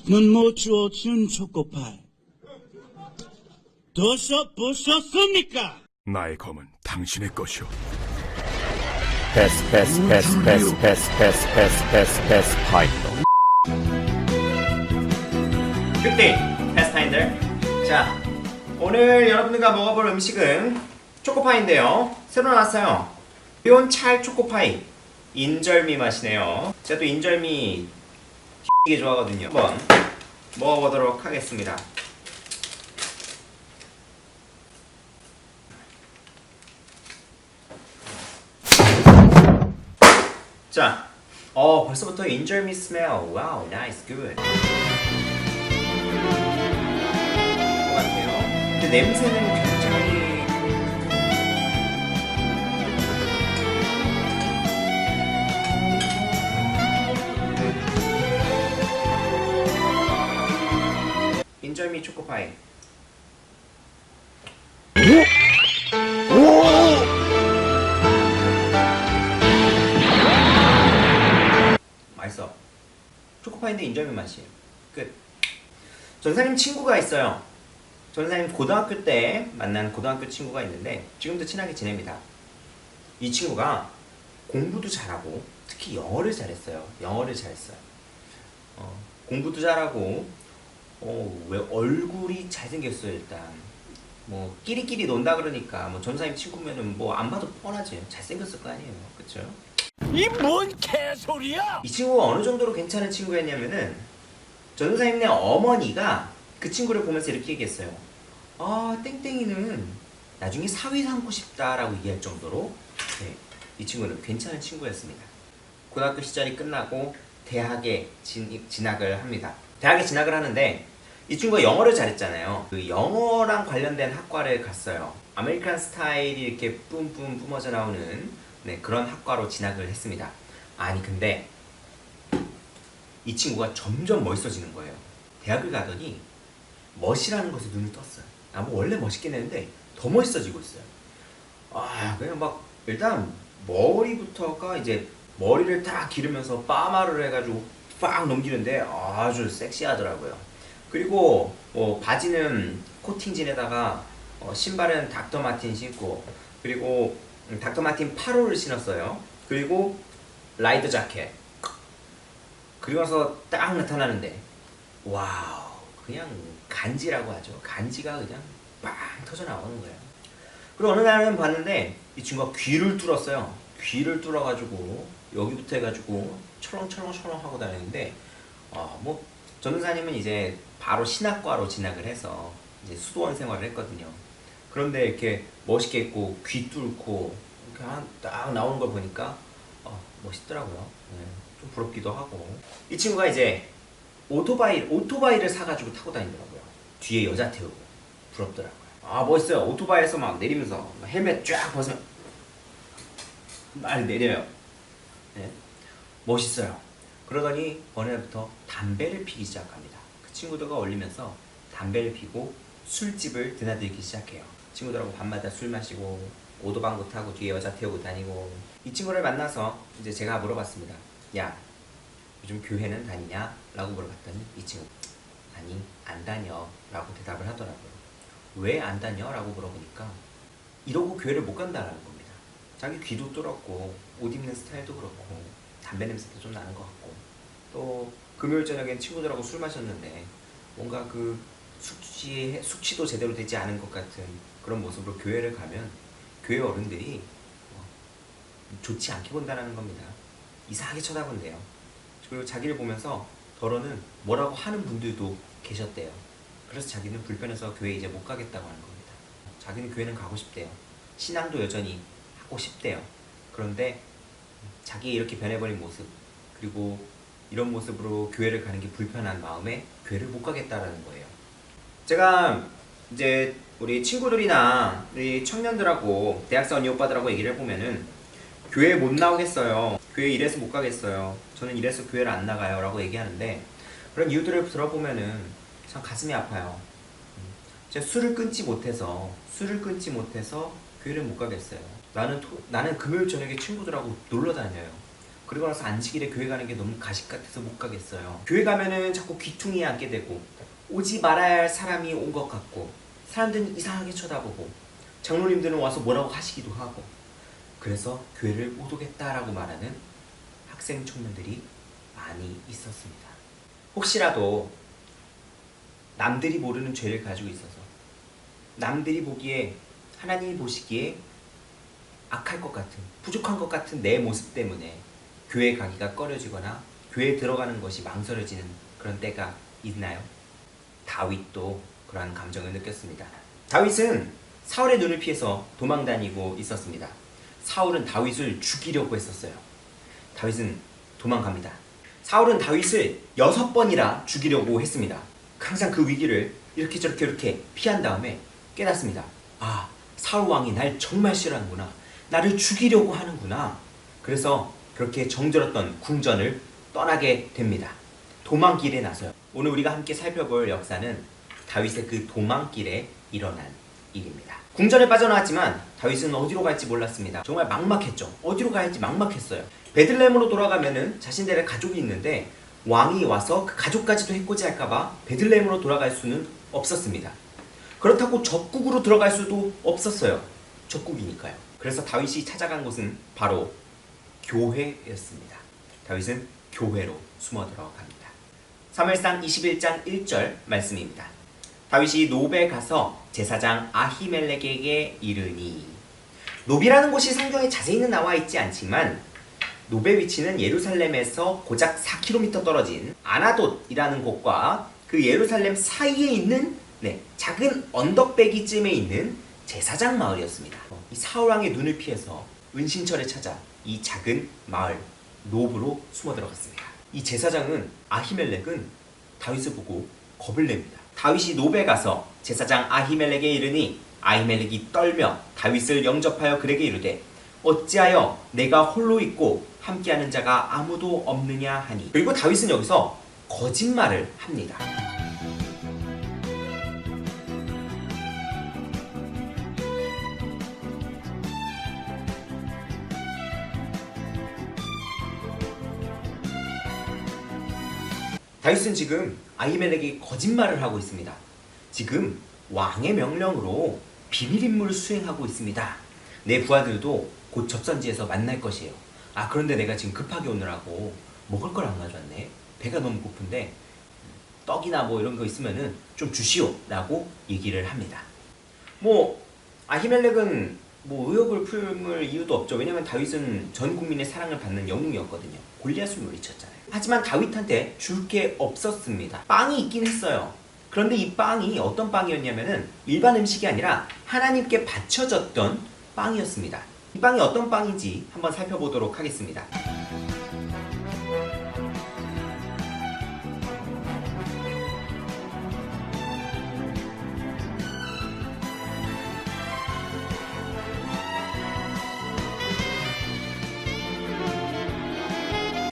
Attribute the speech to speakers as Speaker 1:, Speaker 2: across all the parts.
Speaker 1: 넌 못 주워준 초코파이 드셔보셨습니까?
Speaker 2: 나의 검은 당신의 것이오.
Speaker 3: 패스 파이터.
Speaker 4: 굿데이 패스타인들. 자, 오늘 여러분들과 먹어볼 음식은 초코파이인데요. 새로 나왔어요. 귀여운 찰 초코파이. 인절미 맛이네요. 제가 또 인절미 되게 좋아하거든요. 한번 먹어보도록 하겠습니다. 자, 벌써부터 인절미 스멜. 와우, 나이스, 굿. 같아요. 근데 냄새는 굉장히 인절미 초코파이. 맛있어. 초코파이인데 인절미 맛이에요. 끝. 전사님 친구가 있어요. 전사님 고등학교 때 만난 고등학교 친구가 있는데 지금도 친하게 지냅니다. 이 친구가 공부도 잘하고 특히 영어를 잘했어요. 공부도 잘하고 왜 얼굴이 잘생겼어요. 일단 뭐 끼리끼리 논다 그러니까 뭐 전사님 친구면은 뭐 안 봐도 뻔하지. 잘생겼을 거 아니에요. 그쵸?
Speaker 1: 이 뭔 개소리야?
Speaker 4: 이 친구가 어느 정도로 괜찮은 친구였냐면은 전사님네 어머니가 그 친구를 보면서 이렇게 얘기했어요. 땡땡이는 나중에 사위 삼고 싶다라고 얘기할 정도로 네, 이 친구는 괜찮은 친구였습니다. 고등학교 시절이 끝나고 대학에 진학을 합니다. 대학에 진학을 하는데 이 친구가 영어를 잘했잖아요. 그 영어랑 관련된 학과를 갔어요. 아메리칸 스타일이 이렇게 뿜뿜 뿜어져 나오는 그런 학과로 진학을 했습니다. 아니 근데 이 친구가 점점 멋있어지는 거예요. 대학을 가더니 멋이라는 것에 눈을 떴어요. 뭐 원래 멋있긴 했는데 더 멋있어지고 있어요. 그냥 막 일단 머리부터가 이제 머리를 딱 기르면서 파마를 해가지고 빡 넘기는데 아주 섹시하더라고요. 그리고 뭐 바지는 코팅진에다가 신발은 닥터 마틴 신고 그리고 닥터 마틴 8호를 신었어요. 그리고 라이더 자켓 그리고 나서 딱 나타나는데 와우 그냥 간지라고 하죠. 간지가 그냥 빵 터져 나오는 거예요. 그리고 어느 날은 봤는데 이 친구가 귀를 뚫었어요. 귀를 뚫어가지고 여기부터 해가지고 철렁철렁 하고 다니는데 뭐 전도사님은 이제 바로 신학과로 진학을 해서 이제 수도원 생활을 했거든요. 그런데 이렇게 멋있게 입고 귀 뚫고 이렇게 딱 나오는 걸 보니까 멋있더라고요. 좀 부럽기도 하고. 이 친구가 이제 오토바이를 사가지고 타고 다니더라고요. 뒤에 여자 태우고. 부럽더라고요. 멋있어요. 오토바이에서 막 내리면서 헬멧 쫙 벗으면 막 내려요. 네. 멋있어요. 그러더니 어느 날부터 담배를 피기 시작합니다. 그 친구들과 어울리면서 담배를 피고 술집을 드나들기 시작해요. 친구들하고 밤마다 술 마시고 오토방구 타고 뒤에 여자 태우고 다니고. 이 친구를 만나서 이제 제가 물어봤습니다. 야, 요즘 교회는 다니냐? 라고 물어봤더니 이 친구 아니 안 다녀 라고 대답을 하더라고요. 왜 안 다녀? 라고 물어보니까 이러고 교회를 못 간다라는 겁니다. 자기 귀도 뚫었고 옷 입는 스타일도 그렇고 담배 냄새도 좀 나는 것 같고 또 금요일 저녁엔 친구들하고 술 마셨는데 뭔가 그 숙취도 제대로 되지 않은 것 같은 그런 모습으로 교회를 가면 교회 어른들이 좋지 않게 본다는 겁니다. 이상하게 쳐다본대요. 그리고 자기를 보면서 더러는 뭐라고 하는 분들도 계셨대요. 그래서 자기는 불편해서 교회 이제 못 가겠다고 하는 겁니다. 자기는 교회는 가고 싶대요. 신앙도 여전히 하고 싶대요. 그런데 자기 이렇게 변해버린 모습 그리고 이런 모습으로 교회를 가는 게 불편한 마음에 교회를 못 가겠다라는 거예요. 제가 이제 우리 친구들이나 우리 청년들하고 대학생 언니 오빠들하고 얘기를 해보면은 교회 못 나오겠어요. 교회 이래서 못 가겠어요. 저는 이래서 교회를 안 나가요. 라고 얘기하는데 그런 이유들을 들어보면은 참 가슴이 아파요. 제가 술을 끊지 못해서 교회를 못 가겠어요. 나는 금요일 저녁에 친구들하고 놀러 다녀요. 그리고 나서 안식일에 교회 가는 게 너무 가식 같아서 못 가겠어요. 교회 가면은 자꾸 귀퉁이에 앉게 되고 오지 말아야 할 사람이 온 것 같고 사람들은 이상하게 쳐다보고 장로님들은 와서 뭐라고 하시기도 하고 그래서 교회를 못 오겠다라고 말하는 학생 청년들이 많이 있었습니다. 혹시라도 남들이 모르는 죄를 가지고 있어서 남들이 보기에 하나님이 보시기에 악할 것 같은 부족한 것 같은 내 모습 때문에 교회 가기가 꺼려지거나 교회에 들어가는 것이 망설여지는 그런 때가 있나요? 다윗도 그러한 감정을 느꼈습니다. 다윗은 사울의 눈을 피해서 도망다니고 있었습니다. 사울은 다윗을 죽이려고 했었어요. 다윗은 도망갑니다. 사울은 다윗을 6번이나 죽이려고 했습니다. 항상 그 위기를 이렇게 저렇게 이렇게 피한 다음에 깨닫습니다. 아, 사울 왕이 날 정말 싫어하는구나. 나를 죽이려고 하는구나. 그래서 그렇게 정들었던 궁전을 떠나게 됩니다. 도망길에 나서요. 오늘 우리가 함께 살펴볼 역사는 다윗의 그 도망길에 일어난 일입니다. 궁전에 빠져나왔지만 다윗은 어디로 갈지 몰랐습니다. 정말 막막했죠. 어디로 가야 할지 막막했어요. 베들레헴으로 돌아가면은 자신들의 가족이 있는데 왕이 와서 그 가족까지도 해코지할까봐 베들레헴으로 돌아갈 수는 없었습니다. 그렇다고 적국으로 들어갈 수도 없었어요. 적국이니까요. 그래서 다윗이 찾아간 곳은 바로 교회였습니다. 다윗은 교회로 숨어 들어갑니다. 사무엘상 21장 1절 말씀입니다. 다윗이 노베 가서 제사장 아히멜렉에게 이르니. 노비라는 곳이 성경에 자세히는 나와 있지 않지만 노베 위치는 예루살렘에서 고작 4km 떨어진 아나돗이라는 곳과 그 예루살렘 사이에 있는 작은 언덕배기쯤에 있는 제사장 마을이었습니다. 이 사울왕의 눈을 피해서 은신처를 찾아 이 작은 마을 노브로 숨어 들어갔습니다. 이 제사장은 아히멜렉은 다윗을 보고 겁을 냅니다. 다윗이 노베 가서 제사장 아히멜렉에 이르니 아히멜렉이 떨며 다윗을 영접하여 그에게 이르되 어찌하여 내가 홀로 있고 함께하는 자가 아무도 없느냐 하니. 그리고 다윗은 여기서 거짓말을 합니다. 다윗은 지금 아히멜렉이 거짓말을 하고 있습니다. 지금 왕의 명령으로 비밀임무를 수행하고 있습니다. 내 부하들도 곧 접선지에서 만날 것이에요. 아, 그런데 내가 지금 급하게 오느라고 먹을 걸 안 가져왔네. 배가 너무 고픈데 떡이나 뭐 이런 거 있으면은 좀 주시오 라고 얘기를 합니다. 아히멜렉은 의욕을 품을 이유도 없죠. 왜냐면 다윗은 전 국민의 사랑을 받는 영웅이었거든요. 골리앗을 물리쳤잖아요. 하지만 다윗한테 줄 게 없었습니다. 빵이 있긴 했어요. 그런데 이 빵이 어떤 빵이었냐면은 일반 음식이 아니라 하나님께 바쳐졌던 빵이었습니다. 이 빵이 어떤 빵인지 한번 살펴보도록 하겠습니다.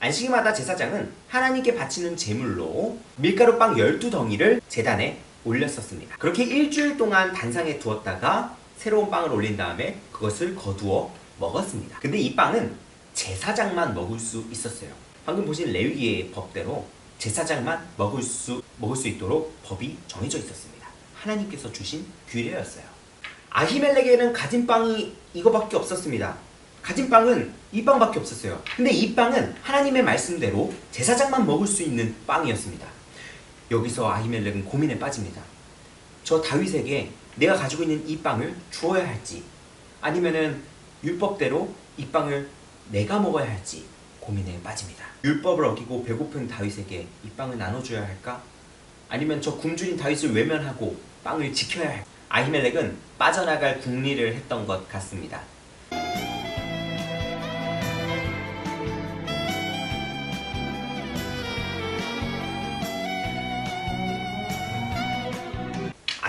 Speaker 4: 안식일마다 제사장은 하나님께 바치는 제물로 밀가루빵 12덩이를 제단에 올렸었습니다. 그렇게 일주일 동안 단상에 두었다가 새로운 빵을 올린 다음에 그것을 거두어 먹었습니다. 근데 이 빵은 제사장만 먹을 수 있었어요. 방금 보신 레위기의 법대로 제사장만 먹을 수 있도록 법이 정해져 있었습니다. 하나님께서 주신 규례였어요. 아히멜렉에게는 가진 빵이 이거밖에 없었습니다. 가진 빵은 이 빵밖에 없었어요. 근데 이 빵은 하나님의 말씀대로 제사장만 먹을 수 있는 빵이었습니다. 여기서 아히멜렉은 고민에 빠집니다. 저 다윗에게 내가 가지고 있는 이 빵을 주어야 할지 아니면은 율법대로 이 빵을 내가 먹어야 할지 고민에 빠집니다. 율법을 어기고 배고픈 다윗에게 이 빵을 나눠줘야 할까? 아니면 저 굶주린 다윗을 외면하고 빵을 지켜야 할까? 아히멜렉은 빠져나갈 궁리를 했던 것 같습니다.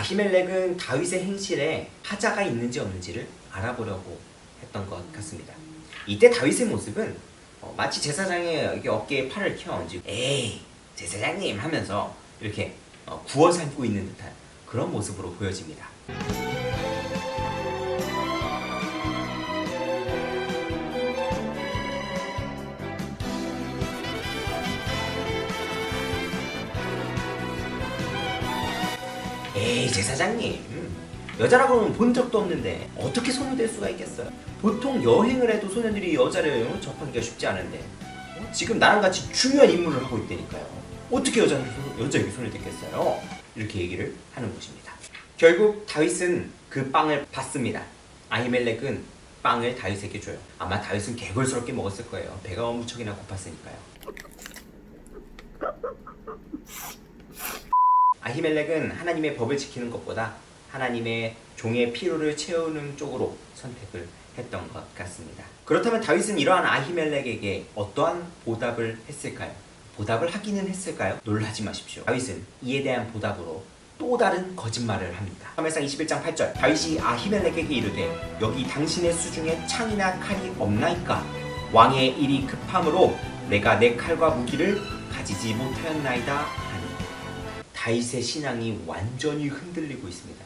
Speaker 4: 아히멜렉은 다윗의 행실에 하자가 있는지 없는지를 알아보려고 했던 것 같습니다. 이때 다윗의 모습은 마치 제사장의 어깨에 팔을 켜얹고 에이 제사장님 하면서 이렇게 구워 삶고 있는 듯한 그런 모습으로 보여집니다. 에이 제사장님 여자라고는 본 적도 없는데 어떻게 손을 댈 수가 있겠어요? 보통 여행을 해도 소년들이 여자를 접하기가 쉽지 않은데 지금 나랑 같이 중요한 임무를 하고 있다니까요. 어떻게 여자에게 손을 댔겠어요? 이렇게 얘기를 하는 것입니다. 결국 다윗은 그 빵을 받습니다. 아히멜렉은 빵을 다윗에게 줘요. 아마 다윗은 개걸스럽게 먹었을 거예요. 배가 무척이나 고팠으니까요. 아히멜렉은 하나님의 법을 지키는 것보다 하나님의 종의 필요를 채우는 쪽으로 선택을 했던 것 같습니다. 그렇다면 다윗은 이러한 아히멜렉에게 어떠한 보답을 했을까요? 보답을 하기는 했을까요? 놀라지 마십시오. 다윗은 이에 대한 보답으로 또 다른 거짓말을 합니다. 사무엘상 21장 8절 다윗이 아히멜렉에게 이르되 여기 당신의 수중에 창이나 칼이 없나이까? 왕의 일이 급함으로 내가 내 칼과 무기를 가지지 못하였나이다 하니 다윗의 신앙이 완전히 흔들리고 있습니다.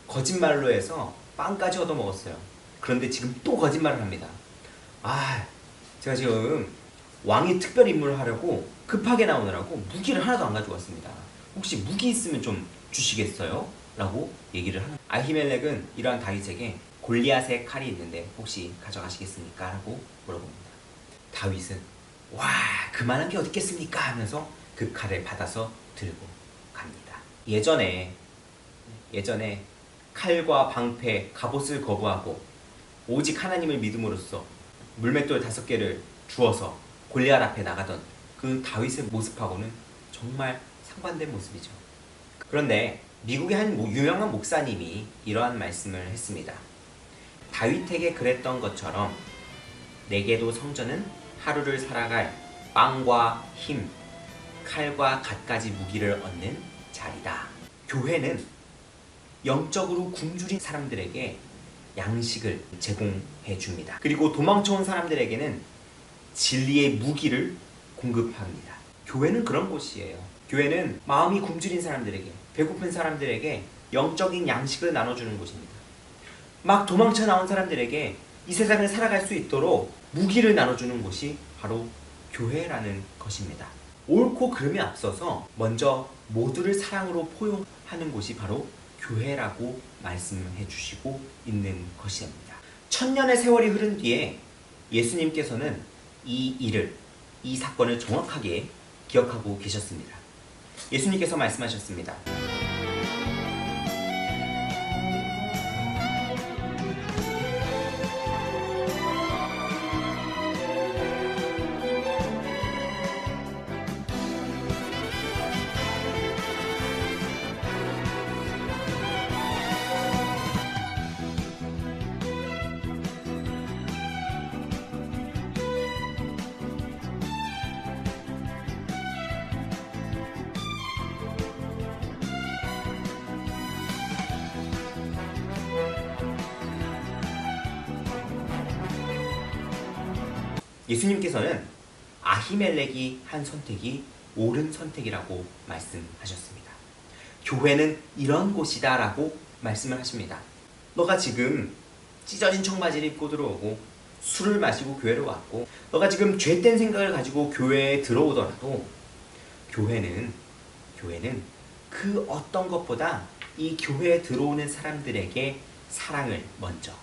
Speaker 4: 거짓말로 해서 빵까지 얻어먹었어요. 그런데 지금 또 거짓말을 합니다. 제가 지금 왕이 특별 임무를 하려고 급하게 나오느라고 무기를 하나도 안 가지고 왔습니다. 혹시 무기 있으면 좀 주시겠어요? 라고 얘기를 하는 아히멜렉은 이러한 다윗에게 골리앗의 칼이 있는데 혹시 가져가시겠습니까? 라고 물어봅니다. 다윗은 와 그만한 게 어디 있겠습니까? 하면서 그 칼을 받아서 들고 갑니다. 예전에 칼과 방패, 갑옷을 거부하고 오직 하나님을 믿음으로써 물맷돌 5개를 주어서 골리앗 앞에 나가던 그 다윗의 모습하고는 정말 상반된 모습이죠. 그런데 미국의 한 유명한 목사님이 이러한 말씀을 했습니다. 다윗에게 그랬던 것처럼 내게도 성전은 하루를 살아갈 빵과 힘, 칼과 갖가지 무기를 얻는 자리다. 교회는 영적으로 굶주린 사람들에게 양식을 제공해 줍니다. 그리고 도망쳐온 사람들에게는 진리의 무기를 공급합니다. 교회는 그런 곳이에요. 교회는 마음이 굶주린 사람들에게, 배고픈 사람들에게 영적인 양식을 나눠주는 곳입니다. 막 도망쳐 나온 사람들에게 이 세상을 살아갈 수 있도록 무기를 나눠주는 곳이 바로 교회라는 것입니다. 옳고 그름에 앞서서 먼저 모두를 사랑으로 포용하는 곳이 바로 교회라고 말씀해 주시고 있는 것입니다. 1000년의 세월이 흐른 뒤에 예수님께서는 이 사건을 정확하게 기억하고 계셨습니다. 예수님께서 말씀하셨습니다. 예수님께서는 아히멜렉이 한 선택이 옳은 선택이라고 말씀하셨습니다. 교회는 이런 곳이다 라고 말씀을 하십니다. 너가 지금 찢어진 청바지를 입고 들어오고 술을 마시고 교회로 왔고 너가 지금 죄된 생각을 가지고 교회에 들어오더라도 교회는 그 어떤 것보다 이 교회에 들어오는 사람들에게 사랑을 먼저,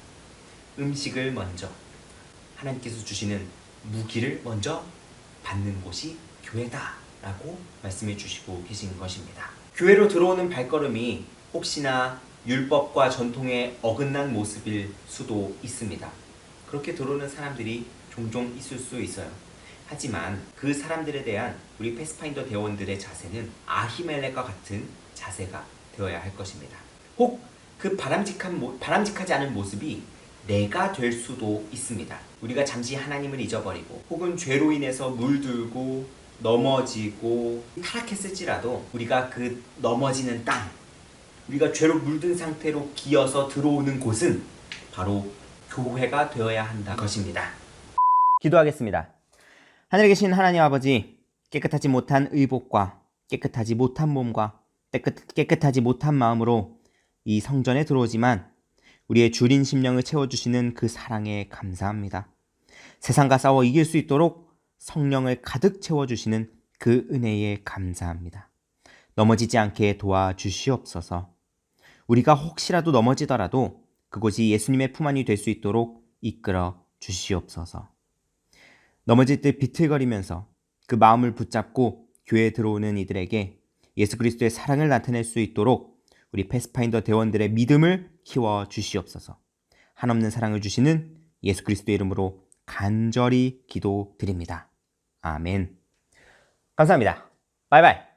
Speaker 4: 음식을 먼저, 하나님께서 주시는 무기를 먼저 받는 곳이 교회다 라고 말씀해 주시고 계신 것입니다. 교회로 들어오는 발걸음이 혹시나 율법과 전통에 어긋난 모습일 수도 있습니다. 그렇게 들어오는 사람들이 종종 있을 수 있어요. 하지만 그 사람들에 대한 우리 패스파인더 대원들의 자세는 아히멜렉과 같은 자세가 되어야 할 것입니다. 혹 그 바람직하지 않은 모습이 내가 될 수도 있습니다. 우리가 잠시 하나님을 잊어버리고 혹은 죄로 인해서 물들고 넘어지고 타락했을지라도 우리가 그 넘어지는 땅, 우리가 죄로 물든 상태로 기어서 들어오는 곳은 바로 교회가 되어야 한다는 것입니다. 기도하겠습니다. 하늘에 계신 하나님 아버지, 깨끗하지 못한 의복과 깨끗하지 못한 몸과 깨끗하지 못한 마음으로 이 성전에 들어오지만 우리의 주린 심령을 채워주시는 그 사랑에 감사합니다. 세상과 싸워 이길 수 있도록 성령을 가득 채워주시는 그 은혜에 감사합니다. 넘어지지 않게 도와주시옵소서. 우리가 혹시라도 넘어지더라도 그곳이 예수님의 품 안이 될 수 있도록 이끌어 주시옵소서. 넘어질 때 비틀거리면서 그 마음을 붙잡고 교회에 들어오는 이들에게 예수 그리스도의 사랑을 나타낼 수 있도록 우리 패스파인더 대원들의 믿음을 키워 주시옵소서. 한없는 사랑을 주시는 예수 그리스도의 이름으로 간절히 기도드립니다. 아멘. 감사합니다. 바이바이.